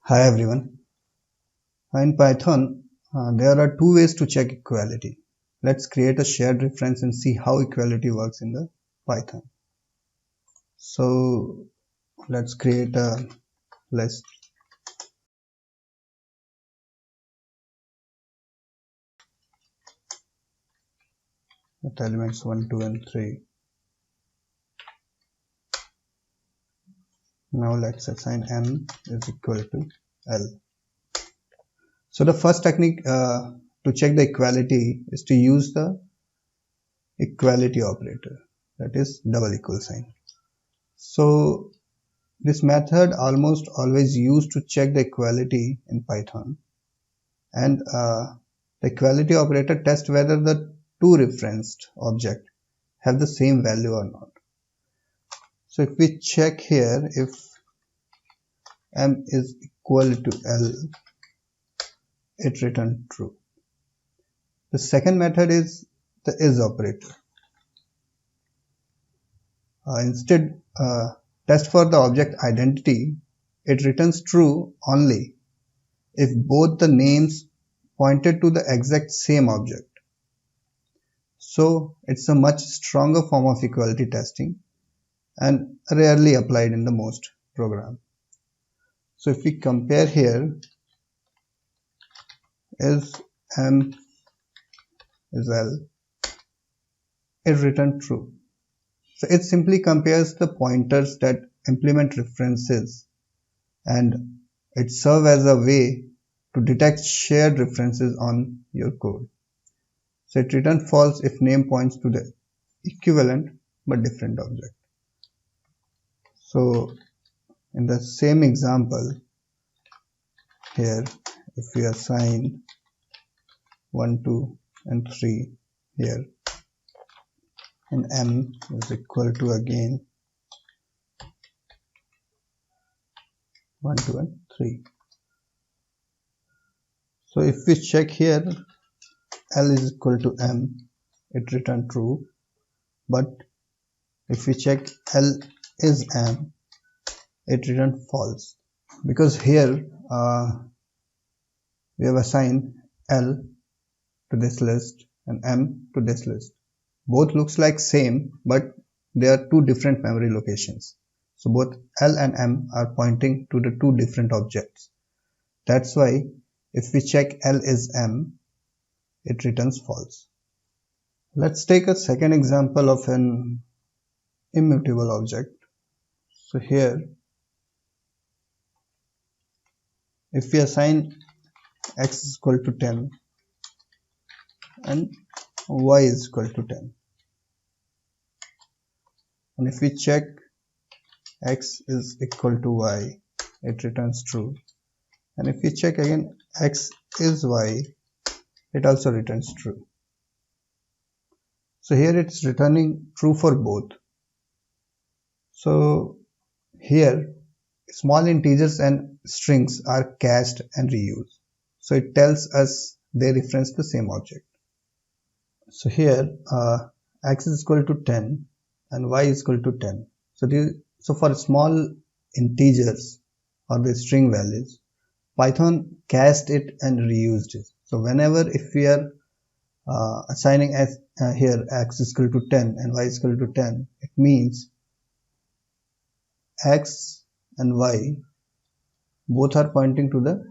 Hi everyone. In Python, there are two ways to check equality. Let's create a shared reference and see how equality works in the Python. So let's create a list. With elements 1, 2 and 3. Now let's assign m is equal to L. So the first technique to check the equality is to use the equality operator, that is double equal sign. So this method almost always used to check the equality in Python, and the equality operator tests whether the two referenced objects have the same value or not. So if we check here, if m is equal to L, it returns true. The second method is the is operator. Instead, test for the object identity, it returns true only if both the names pointed to the exact same object. So it's a much stronger form of equality testing and rarely applied in the most programs. So if we compare here, is m is L, it returns true. So it simply compares the pointers that implement references, and it serves as a way to detect shared references on your code. So it returns false if name points to the equivalent but different object. So in the same example here, if we assign 1, 2 and 3 here, and m is equal to again 1, 2 and 3. So if we check here, L is equal to m, it returns true. But if we check L is m, it returns false, because here we have assigned L to this list and m to this list. Both looks like same, but they are two different memory locations. So both L and m are pointing to the two different objects. That's why if we check L is m, it returns false. Let's take a second example of an immutable object. So here, if we assign x is equal to 10 and y is equal to 10, and if we check x is equal to y, it returns true. And if we check again x is y, it also returns true. So here it's returning true for both. So here small integers and strings are cached and reused. So it tells us they reference the same object. So here x is equal to 10 and y is equal to 10. So for small integers or the string values, Python cached it and reused it. So whenever if we are assigning here x is equal to 10 and y is equal to 10, it means x and y both are pointing to the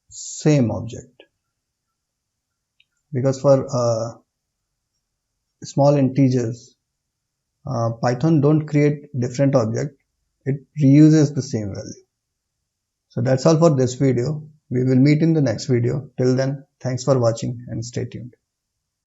same object, because for small integers Python don't create different object, it reuses the same value. So that's all for this video. We will meet in the next video. Till then, thanks for watching and stay tuned.